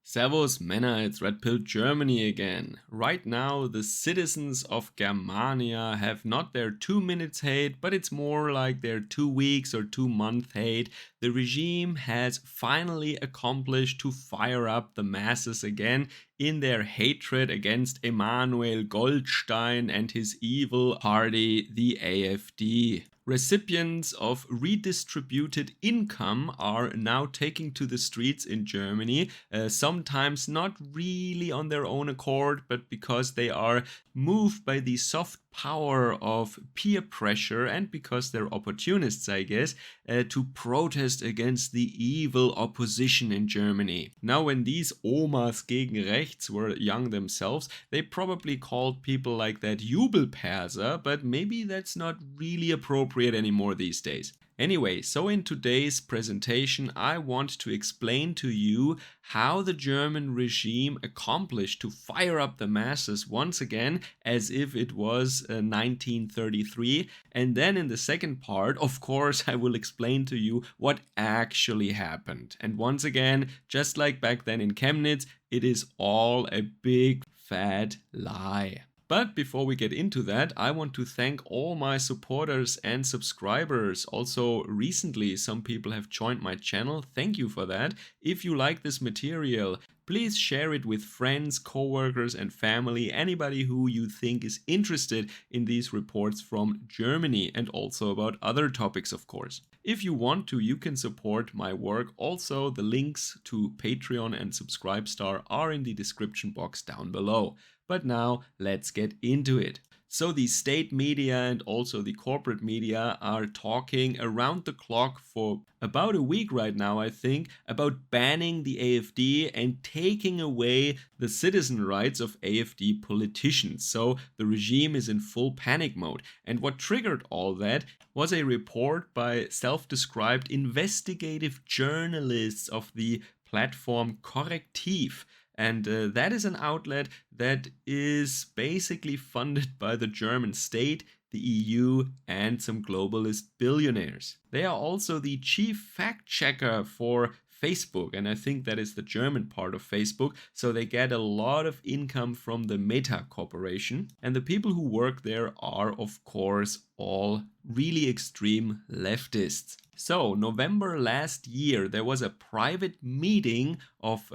Servus Männer, it's Red Pill Germany again. Right now, the citizens of Germania have not their 2 minutes hate, but it's more like their 2 weeks or 2 month hate. The regime has finally accomplished to fire up the masses again in their hatred against Emanuel Goldstein and his evil party, the AfD. Recipients of redistributed income are now taking to the streets in Germany, sometimes not really on their own accord, but because they are moved by the soft power of peer pressure and because they're opportunists, I guess, to protest against the evil opposition in Germany. Now, when these Omas gegen rechts were young themselves, they probably called people like that Jubelperser, but maybe that's not really appropriate anymore these days. Anyway, so in today's presentation, I want to explain to you how the German regime accomplished to fire up the masses once again as if it was 1933. And then in the second part, of course, I will explain to you what actually happened. And once again, just like back then in Chemnitz, it is all a big fat lie. But before we get into that, I want to thank all my supporters and subscribers. Also, recently, some people have joined my channel. Thank you for that. If you like this material, please share it with friends, coworkers, and family, anybody who you think is interested in these reports from Germany and also about other topics, of course. If you want to, you can support my work. Also, the links to Patreon and Subscribestar are in the description box down below. But now, let's get into it. So the state media and also the corporate media are talking around the clock for about a week right now, I think, about banning the AfD and taking away the citizen rights of AfD politicians. So the regime is in full panic mode. And what triggered all that was a report by self-described investigative journalists of the platform Correctiv. And that is an outlet that is basically funded by the German state, the EU, and some globalist billionaires. They are also the chief fact checker for Facebook, and I think that is the German part of Facebook, so they get a lot of income from the Meta Corporation. And the people who work there are, of course, all really extreme leftists. So, November last year, there was a private meeting of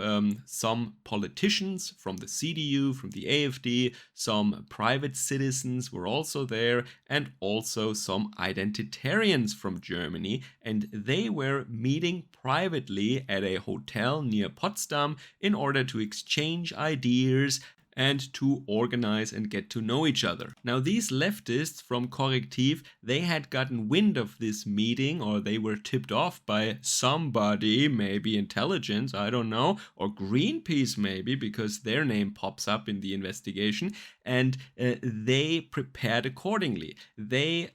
some politicians from the CDU, from the AfD, some private citizens were also there, and also some identitarians from Germany, and they were meeting privately at a hotel near Potsdam in order to exchange ideas and to organize and get to know each other. Now, these leftists from Correctiv, they had gotten wind of this meeting, or they were tipped off by somebody, maybe intelligence, I don't know, or Greenpeace maybe, because their name pops up in the investigation, and they prepared accordingly. They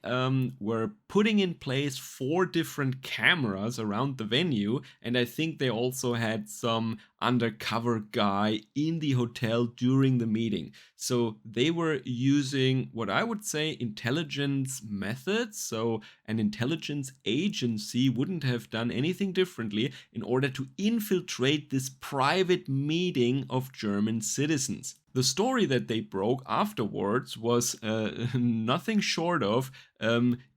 were putting in place 4 different cameras around the venue, and I think they also had some undercover guy in the hotel during the meeting. So they were using what I would say intelligence methods. So an intelligence agency wouldn't have done anything differently in order to infiltrate this private meeting of German citizens. The story that they broke afterwards was nothing short of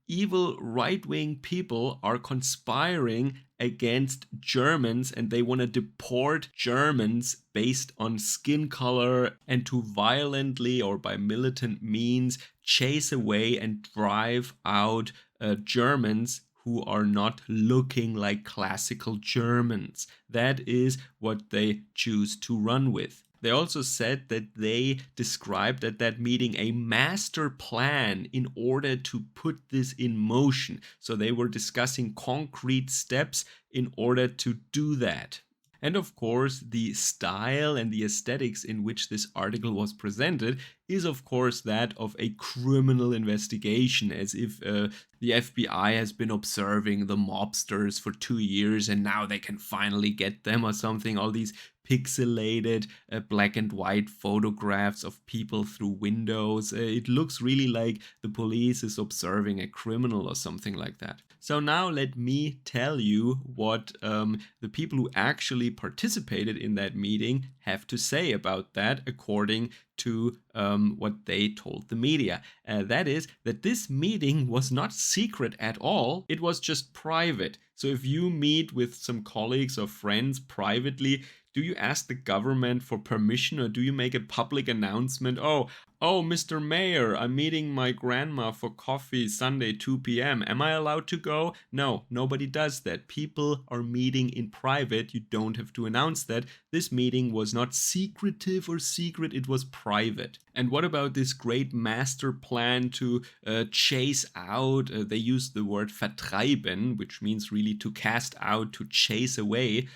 evil right-wing people are conspiring against Germans and they want to deport Germans based on skin color and to violently or by militant means chase away and drive out Germans who are not looking like classical Germans. That is what they choose to run with. They also said that they described at that meeting a master plan in order to put this in motion. So they were discussing concrete steps in order to do that. And of course, the style and the aesthetics in which this article was presented is of course that of a criminal investigation, as if the FBI has been observing the mobsters for 2 years and now they can finally get them or something. All these pixelated black and white photographs of people through windows. It looks really like the police is observing a criminal or something like that. So now let me tell you what the people who actually participated in that meeting have to say about that according to what they told the media. That is, that this meeting was not secret at all, it was just private. So if you meet with some colleagues or friends privately, do you ask the government for permission, or do you make a public announcement? Oh, Mr. Mayor, I'm meeting my grandma for coffee Sunday 2 p.m. Am I allowed to go? No, nobody does that. People are meeting in private. You don't have to announce that. This meeting was not secretive or secret, it was private. And what about this great master plan to chase out? They used the word vertreiben, which means really to cast out, to chase away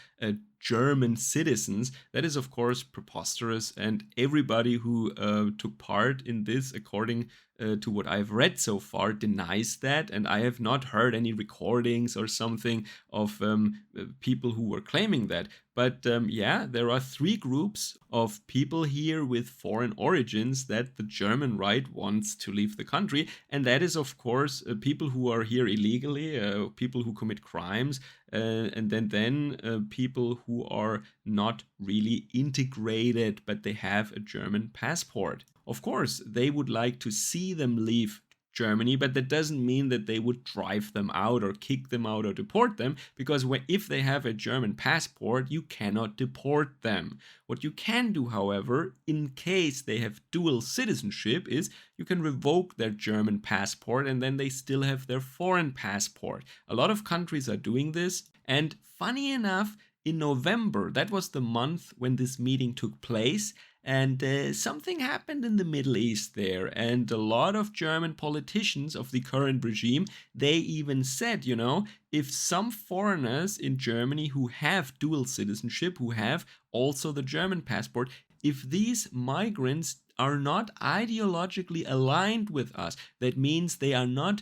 German citizens. That is, of course, preposterous, and everybody who took part in this, according to what I've read so far, denies that. And I have not heard any recordings or something of people who were claiming that. But yeah, there are three groups of people here with foreign origins that the German right wants to leave the country. And that is, of course, people who are here illegally, people who commit crimes, and then people who are not really integrated, but they have a German passport. Of course, they would like to see them leave Germany, but that doesn't mean that they would drive them out or kick them out or deport them, because if they have a German passport, you cannot deport them. What you can do, however, in case they have dual citizenship, is you can revoke their German passport and then they still have their foreign passport. A lot of countries are doing this, and funny enough, in November, that was the month when this meeting took place, and something happened in the Middle East there, and a lot of German politicians of the current regime, they even said, if some foreigners in Germany who have dual citizenship, who have also the German passport, if these migrants are not ideologically aligned with us, that means they are not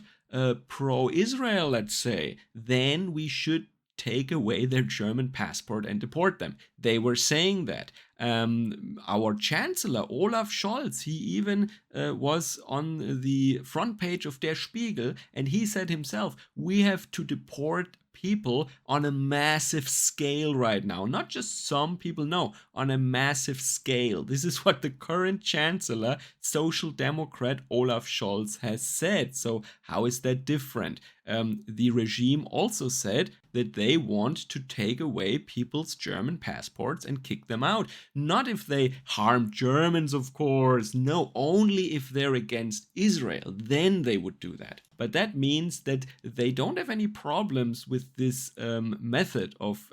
pro-Israel, let's say, then we should take away their German passport and deport them. They were saying that. Our Chancellor, Olaf Scholz, he even was on the front page of Der Spiegel, and he said himself, we have to deport people on a massive scale right now. Not just some people, no, on a massive scale. This is what the current Chancellor, Social Democrat Olaf Scholz, has said. So how is that different? The regime also said that they want to take away people's German passports and kick them out. Not if they harm Germans, of course. No, only if they're against Israel. Then they would do that. But that means that they don't have any problems with this method of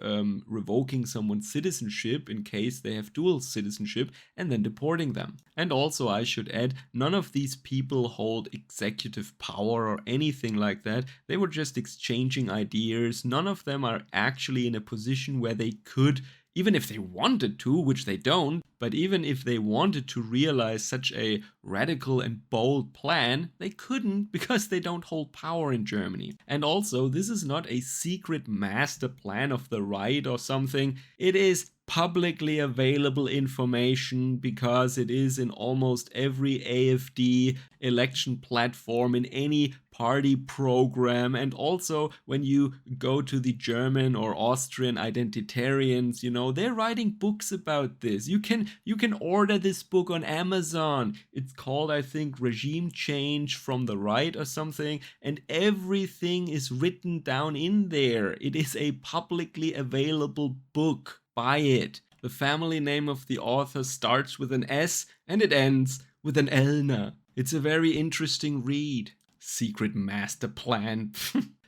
revoking someone's citizenship in case they have dual citizenship and then deporting them. And also, I should add, none of these people hold executive power or anything like that. They were just exchanging ideas. None of them are actually in a position where they could, even if they wanted to, which they don't, but even if they wanted to realize such a radical and bold plan, they couldn't because they don't hold power in Germany. And also, this is not a secret master plan of the right or something. It is publicly available information because it is in almost every AfD election platform, in any party program, and also when you go to the German or Austrian identitarians, they're writing books about this. You can order this book on Amazon. It's called, I think, Regime Change from the Right or something, and everything is written down in there. It is a publicly available book. Buy it. The family name of the author starts with an S and it ends with an Elna. It's a very interesting read. Secret master plan.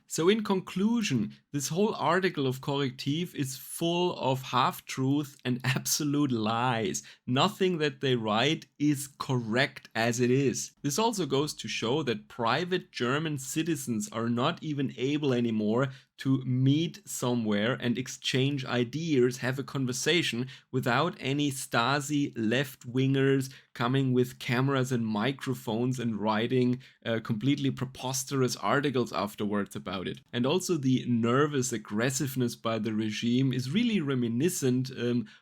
So in conclusion, this whole article of Correctiv is full of half-truth and absolute lies. Nothing that they write is correct as it is. This also goes to show that private German citizens are not even able anymore to meet somewhere and exchange ideas, have a conversation without any Stasi left-wingers coming with cameras and microphones and writing completely preposterous articles afterwards about it. And also the nerve nervous aggressiveness by the regime is really reminiscent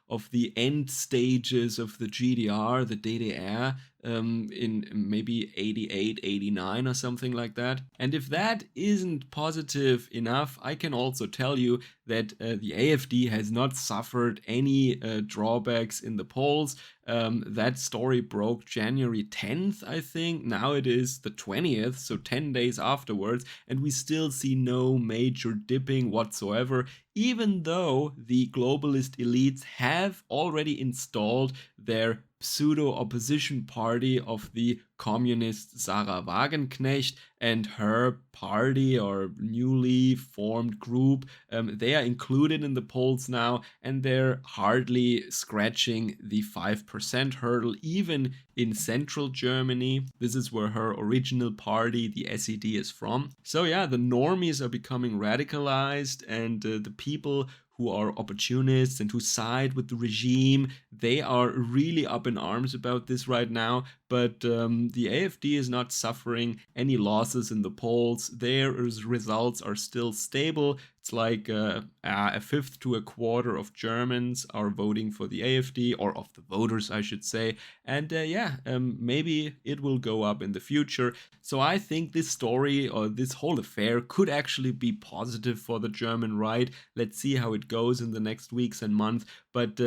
of the end stages of the GDR, the DDR, in maybe 88, 89 or something like that. And if that isn't positive enough, I can also tell you that the AfD has not suffered any drawbacks in the polls. That story broke January 10th, I think. Now it is the 20th, so 10 days afterwards, and we still see no major dipping whatsoever, even though the globalist elites have already installed their pseudo-opposition party of the communist Sarah Wagenknecht and her party or newly formed group. They are included in the polls now, and they're hardly scratching the 5% hurdle, even in central Germany. This is where her original party, the SED, is from. So yeah, the normies are becoming radicalized, and the people who are opportunists and who side with the regime, they are really up in arms about this right now. But the AfD is not suffering any losses in the polls. Their results are still stable. It's like a fifth to a quarter of Germans are voting for the AfD, or of the voters, I should say. And maybe it will go up in the future. So I think this story or this whole affair could actually be positive for the German right. Let's see how it goes in the next weeks and months. But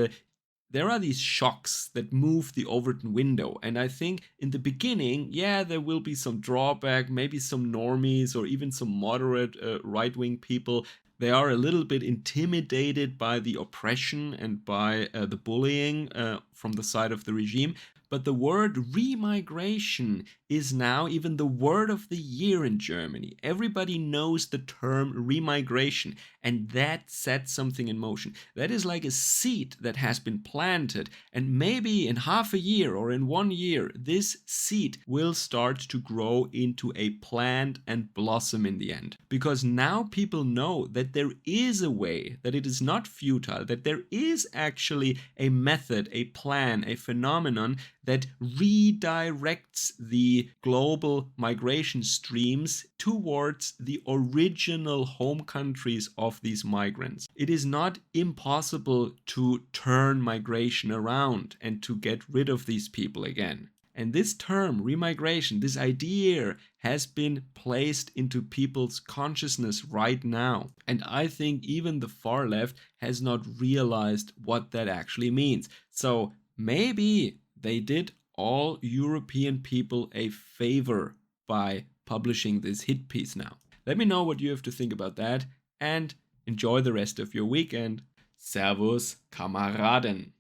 there are these shocks that move the Overton window. And I think in the beginning, yeah, there will be some drawback, maybe some normies or even some moderate right-wing people. They are a little bit intimidated by the oppression and by the bullying from the side of the regime. But the word remigration is now even the word of the year in Germany. Everybody knows the term remigration, and that sets something in motion. That is like a seed that has been planted, and maybe in half a year or in 1 year, this seed will start to grow into a plant and blossom in the end. Because now people know that there is a way, that it is not futile, that there is actually a method, a plan, a phenomenon that redirects the global migration streams towards the original home countries of these migrants. It is not impossible to turn migration around and to get rid of these people again. And this term, remigration, this idea has been placed into people's consciousness right now. And I think even the far left has not realized what that actually means. So maybe they did all European people a favor by publishing this hit piece now. Let me know what you have to think about that, and enjoy the rest of your weekend. Servus, Kameraden.